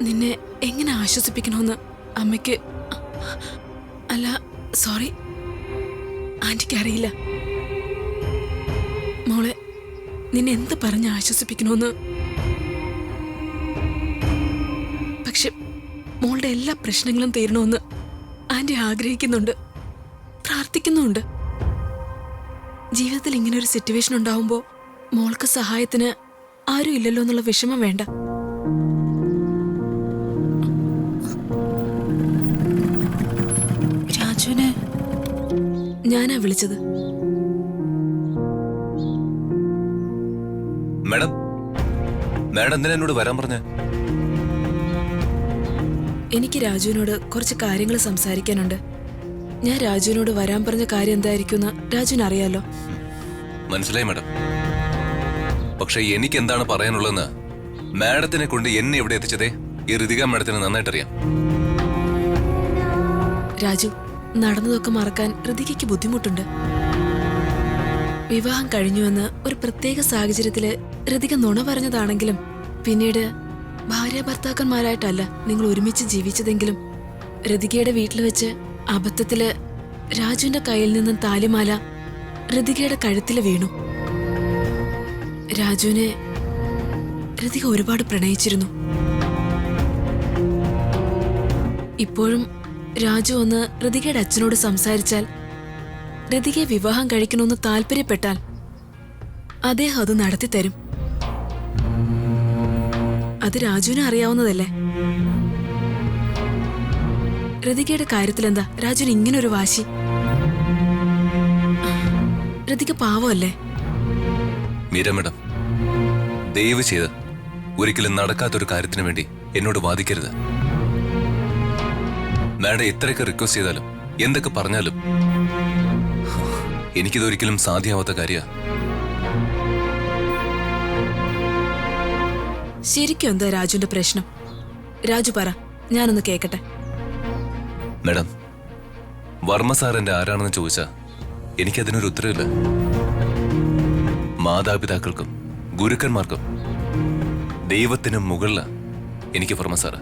നിന്നെ എങ്ങനെ ആശ്വസിപ്പിക്കണമെന്ന് അമ്മയ്ക്ക് അല്ല സോറി ആന്റിക്ക് അറിയില്ല. മോളെ നിന്നെ എന്ത് പറഞ്ഞ് ആശ്വസിപ്പിക്കണമെന്ന്. പക്ഷെ മോളുടെ എല്ലാ പ്രശ്നങ്ങളും തീരണമെന്ന് ആന്റി ആഗ്രഹിക്കുന്നുണ്ട്, പ്രാർത്ഥിക്കുന്നുണ്ട്. ജീവിതത്തിൽ ഇങ്ങനെ ഒരു സിറ്റുവേഷൻ ഉണ്ടാവുമ്പോൾ മോൾക്ക് സഹായത്തിന് ആരും ഇല്ലല്ലോ എന്നുള്ള വിഷമം വേണ്ട. രാജുവിനെ ഞാനാ വിളിച്ചത്. മാഡം മാഡം എന്തിനാ എന്നോട് വരാൻ പറഞ്ഞ? എനിക്ക് രാജുവിനോട് കുറച്ച് കാര്യങ്ങൾ സംസാരിക്കാനുണ്ട്. ഞാൻ രാജുവിനോട് വരാൻ പറഞ്ഞ കാര്യം എന്തായിരിക്കും രാജുവിന് അറിയാലോ. മനസ്സിലായി മാഡം. പക്ഷെ എനിക്ക് എന്താണ് പറയാനുള്ളതെന്ന് മാഡത്തിനെ കൊണ്ട് എന്നെ എവിടെ എത്തിച്ചതേ ഈ ഋതിക മാഡത്തിന് നന്നായിട്ടറിയാം. രാജു, നടന്നതൊക്കെ മറക്കാൻ ഋതികയ്ക്ക് ബുദ്ധിമുട്ടുണ്ട്. വിവാഹം കഴിഞ്ഞുവെന്ന് ഒരു പ്രത്യേക സാഹചര്യത്തില് ഋതിക നുണ പറഞ്ഞതാണെങ്കിലും പിന്നീട് ഭാര്യ ഭർത്താക്കന്മാരായിട്ടല്ല നിങ്ങൾ ഒരുമിച്ച് ജീവിച്ചതെങ്കിലും ഋതികയുടെ വീട്ടിൽ വെച്ച് അബദ്ധത്തില് രാജുവിന്റെ കയ്യിൽ നിന്നും താലിമാല ഋതികയുടെ കഴുത്തില് വീണു. രാജുവിനെ ഋതിക ഒരുപാട് പ്രണയിച്ചിരുന്നു. ഇപ്പോഴും രാജു ഒന്ന് ഋതികയുടെ അച്ഛനോട് സംസാരിച്ചാൽ, ഋതികയെ വിവാഹം കഴിക്കണമെന്ന് താല്പര്യപ്പെട്ടാൽ അദ്ദേഹം അത് നടത്തിത്തരും. അത് രാജുവിന് അറിയാവുന്നതല്ലേ. ഋതികയുടെ കാര്യത്തിലെന്താ രാജുവിന് ഇങ്ങനൊരു വാശി? ഋതിക പാവമല്ലേ? മീര മാഡം, ദയവ് ചെയ്ത് ഒരിക്കലും നടക്കാത്തൊരു കാര്യത്തിന് വേണ്ടി എന്നോട് വാദിക്കരുത്. മാഡം എത്രയൊക്കെ റിക്വസ്റ്റ് ചെയ്താലും എന്തൊക്കെ പറഞ്ഞാലും എനിക്കിതൊരിക്കലും സാധ്യമാവാത്ത കാര്യ. ശരിക്കും എന്താ രാജുവിന്റെ പ്രശ്നം? രാജു പറ, ഞാനൊന്ന് കേക്കട്ടെ. മാഡം, വർമ്മ സാർ എന്റെ ആരാണെന്ന് ചോദിച്ചാ എനിക്കതിനൊരു ഉത്തരവില്ല. മാതാപിതാക്കൾക്കും ഗുരുക്കന്മാർക്കും ദൈവത്തിനും മുകളില എനിക്ക് വർമ്മ സാറ്.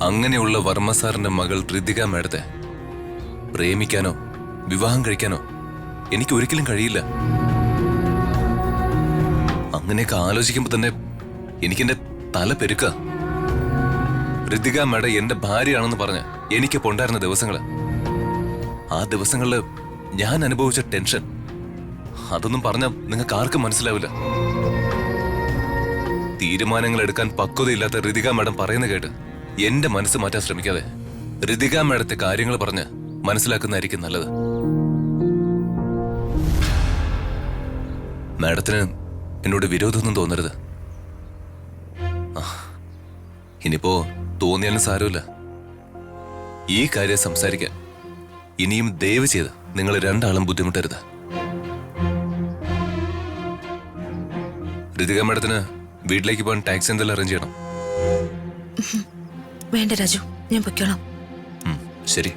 അങ്ങനെയുള്ള വർമ്മ സാറിന്റെ മകൾ ഋതിക മാഡത്തെ പ്രേമിക്കാനോ വിവാഹം കഴിക്കാനോ എനിക്ക് ഒരിക്കലും കഴിയില്ല. അങ്ങനെയൊക്കെ ആലോചിക്കുമ്പോ തന്നെ എനിക്കെന്റെ തല പെരുക്ക. ഋതിക മാഡം എന്റെ ഭാര്യയാണെന്ന് പറഞ്ഞ് എനിക്കിപ്പോ ഉണ്ടായിരുന്ന ദിവസങ്ങള്, ആ ദിവസങ്ങളില് ഞാൻ അനുഭവിച്ച ടെൻഷൻ, അതൊന്നും പറഞ്ഞ നിങ്ങൾക്ക് ആർക്കും മനസ്സിലാവില്ല. തീരുമാനങ്ങൾ എടുക്കാൻ പക്വതയില്ലാത്ത ഋതിക മാഡം പറയുന്ന കേട്ട് എന്റെ മനസ്സ് മാറ്റാൻ ശ്രമിക്കാതെ ഋതിക മാഡത്തെ കാര്യങ്ങൾ പറഞ്ഞ് മനസ്സിലാക്കുന്നതായിരിക്കും നല്ലത്. മാഡത്തിന് എന്നോട് വിരോധമൊന്നും തോന്നരുത്. ഇനിയിപ്പോ തോന്നിയാലും സാരമില്ല. ഈ കാര്യം സംസാരിക്കാൻ ഇനിയും ദയവ് ചെയ്ത് നിങ്ങൾ രണ്ടാളും ബുദ്ധിമുട്ടരുത്. ഋതിക മാഡത്തിന് വീട്ടിലേക്ക് പോകാൻ ടാക്സി എന്തെല്ലാം അറേഞ്ച് ചെയ്യണം? വേണ്ട രാജു, ഞാൻ പൊയ്ക്കോളാം. ശരി.